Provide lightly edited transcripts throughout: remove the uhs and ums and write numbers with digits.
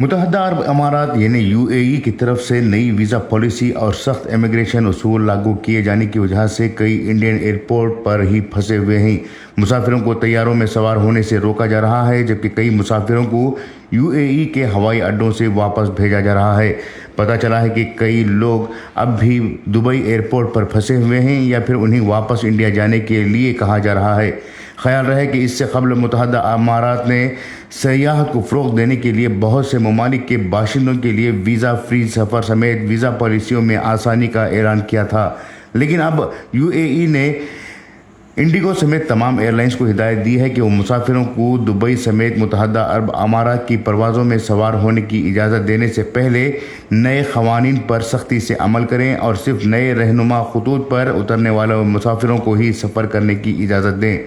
متحدہ عرب امارات یعنی UAE کی طرف سے نئی ویزا پالیسی اور سخت امیگریشن اصول لاگو کیے جانے کی وجہ سے کئی انڈین ایئرپورٹ پر ہی پھنسے ہوئے ہیں۔ مسافروں کو طیاروں میں سوار ہونے سے روکا جا رہا ہے، جبکہ کئی مسافروں کو UAE کے ہوائی اڈوں سے واپس بھیجا جا رہا ہے۔ پتہ چلا ہے کہ کئی لوگ اب بھی دبئی ایئرپورٹ پر پھنسے ہوئے ہیں یا پھر انہیں واپس انڈیا جانے کے لیے کہا جا رہا ہے۔ خیال رہے کہ اس سے قبل متحدہ امارات نے سیاحت کو فروغ دینے کے لیے بہت سے ممالک کے باشندوں کے لیے ویزا فری سفر سمیت ویزا پالیسیوں میں آسانی کا اعلان کیا تھا، لیکن اب UAE نے انڈیگو سمیت تمام ایئر لائنز کو ہدایت دی ہے کہ وہ مسافروں کو دبئی سمیت متحدہ عرب امارات کی پروازوں میں سوار ہونے کی اجازت دینے سے پہلے نئے قوانین پر سختی سے عمل کریں اور صرف نئے رہنما خطوط پر اترنے والے مسافروں کو ہی سفر کرنے کی اجازت دیں۔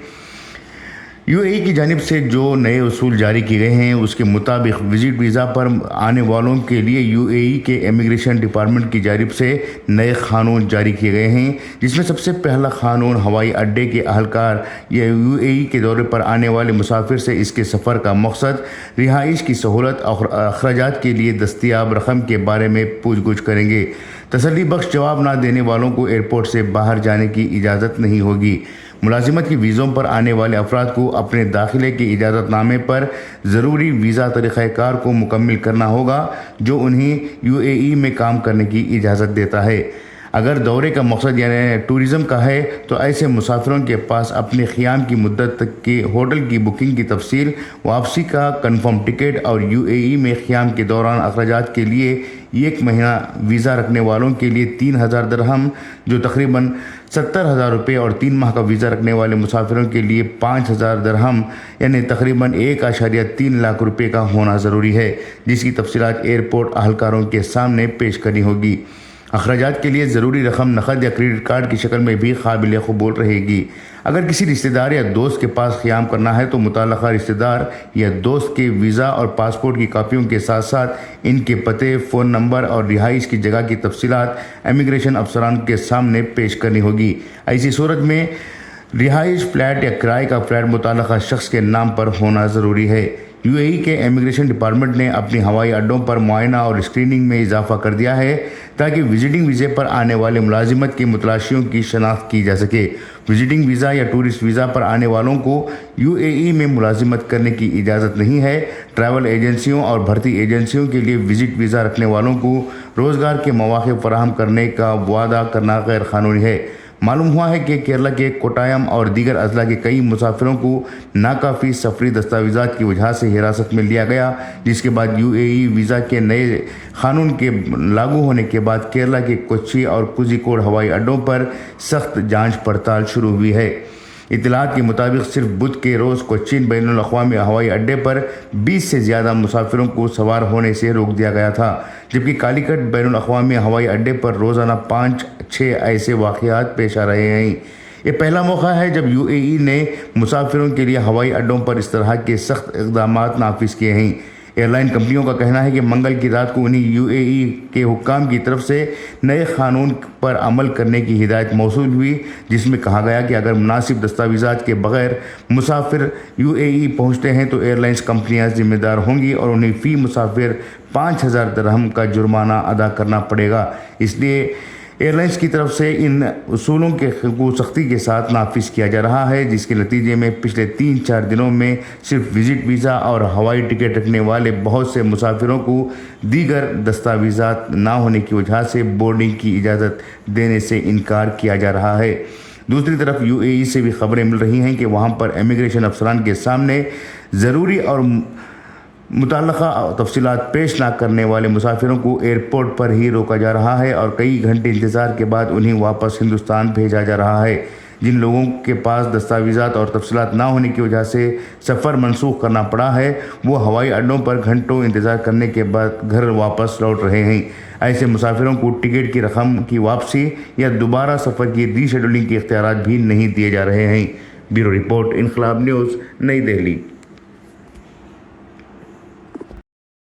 UAE کی جانب سے جو نئے اصول جاری کیے گئے ہیں اس کے مطابق وزٹ ویزا پر آنے والوں کے لیے UAE کے امیگریشن ڈپارٹمنٹ کی جانب سے نئے قانون جاری کیے گئے ہیں، جس میں سب سے پہلا قانون ہوائی اڈے کے اہلکار یا UAE کے دورے پر آنے والے مسافر سے اس کے سفر کا مقصد، رہائش کی سہولت اور اخراجات کے لیے دستیاب رقم کے بارے میں پوچھ گچھ کریں گے۔ تسلی بخش جواب نہ دینے والوں کو ایئرپورٹ سے باہر جانے کی اجازت نہیں ہوگی۔ ملازمت کی ویزوں پر آنے والے افراد کو اپنے داخلے کے اجازت نامے پر ضروری ویزا طریقہ کار کو مکمل کرنا ہوگا جو انہیں UAE میں کام کرنے کی اجازت دیتا ہے۔ اگر دورے کا مقصد یعنی ٹورزم کا ہے تو ایسے مسافروں کے پاس اپنے قیام کی مدت تک کے ہوٹل کی بکنگ کی تفصیل، واپسی کا کنفرم ٹکٹ اور UAE میں قیام کے دوران اخراجات کے لیے 1 مہینہ ویزا رکھنے والوں کے لیے 3000 درہم جو تقریباً 70,000 روپے اور 3 ماہ کا ویزا رکھنے والے مسافروں کے لیے 5000 درہم یعنی تقریباً 1.3 لاکھ روپے کا ہونا ضروری ہے، جس کی تفصیلات ایئرپورٹ اہلکاروں کے سامنے پیش کرنی ہوگی۔ اخراجات کے لیے ضروری رقم نقد یا کریڈٹ کارڈ کی شکل میں بھی قابل قبول رہے گی۔ اگر کسی رشتہ دار یا دوست کے پاس قیام کرنا ہے تو متعلقہ رشتہ دار یا دوست کے ویزا اور پاسپورٹ کی کاپیوں کے ساتھ ساتھ ان کے پتے، فون نمبر اور رہائش کی جگہ کی تفصیلات امیگریشن افسران کے سامنے پیش کرنی ہوگی۔ ایسی صورت میں رہائش فلیٹ یا کرائے کا فلیٹ متعلقہ شخص کے نام پر ہونا ضروری ہے۔ UAE کے امیگریشن ڈپارٹمنٹ نے اپنی ہوائی اڈوں پر معائنہ اور اسکریننگ میں اضافہ کر دیا ہے تاکہ وزٹنگ ویزے پر آنے والے ملازمت کے متلاشیوں کی شناخت کی جا سکے۔ وزٹنگ ویزا یا ٹورسٹ ویزا پر آنے والوں کو UAE میں ملازمت کرنے کی اجازت نہیں ہے۔ ٹریول ایجنسیوں اور بھرتی ایجنسیوں کے لیے وزٹ ویزا رکھنے والوں کو روزگار کے مواقع فراہم کرنے کا وعدہ کرنا غیر قانونی ہے۔ معلوم ہوا ہے کہ کیرلا کے کوٹایم اور دیگر اضلاع کے کئی مسافروں کو ناکافی سفری دستاویزات کی وجہ سے حراست میں لیا گیا، جس کے بعد UAE ویزا کے نئے قانون کے لاگو ہونے کے بعد کیرلا کے کوچی اور کوزیکوڈ ہوائی اڈوں پر سخت جانچ پڑتال شروع ہوئی ہے۔ اطلاعات کے مطابق صرف بدھ کے روز کوچین بین الاقوامی ہوائی اڈے پر 20 سے زیادہ مسافروں کو سوار ہونے سے روک دیا گیا تھا، جبکہ کالیکٹ بین الاقوامی ہوائی اڈے پر روزانہ 5-6 ایسے واقعات پیش آ رہے ہیں۔ یہ پہلا موقع ہے جب UAE نے مسافروں کے لیے ہوائی اڈوں پر اس طرح کے سخت اقدامات نافذ کیے ہیں۔ ایئر لائن کمپنیوں کا کہنا ہے کہ منگل کی رات کو انہیں UAE کے حکام کی طرف سے نئے قانون پر عمل کرنے کی ہدایت موصول ہوئی، جس میں کہا گیا کہ اگر مناسب دستاویزات کے بغیر مسافر UAE پہنچتے ہیں تو ایئر لائنز کمپنیاں ذمہ دار ہوں گی اور انہیں فی مسافر 5000 درہم کا جرمانہ ادا کرنا پڑے گا۔ اس لیے ایئر لائنز کی طرف سے ان اصولوں کو سختی کے ساتھ نافذ کیا جا رہا ہے، جس کے نتیجے میں پچھلے 3-4 دنوں میں صرف وزٹ ویزا اور ہوائی ٹکٹ رکھنے والے بہت سے مسافروں کو دیگر دستاویزات نہ ہونے کی وجہ سے بورڈنگ کی اجازت دینے سے انکار کیا جا رہا ہے۔ دوسری طرف UAE سے بھی خبریں مل رہی ہیں کہ وہاں پر امیگریشن افسران کے سامنے ضروری اور متعلقہ تفصیلات پیش نہ کرنے والے مسافروں کو ایئرپورٹ پر ہی روکا جا رہا ہے اور کئی گھنٹے انتظار کے بعد انہیں واپس ہندوستان بھیجا جا رہا ہے۔ جن لوگوں کے پاس دستاویزات اور تفصیلات نہ ہونے کی وجہ سے سفر منسوخ کرنا پڑا ہے، وہ ہوائی اڈوں پر گھنٹوں انتظار کرنے کے بعد گھر واپس لوٹ رہے ہیں۔ ایسے مسافروں کو ٹکٹ کی رقم کی واپسی یا دوبارہ سفر کی ری شیڈولنگ کے اختیارات بھی نہیں دیے جا رہے ہیں۔ بیورو رپورٹ، انقلاب نیوز، نئی دہلی۔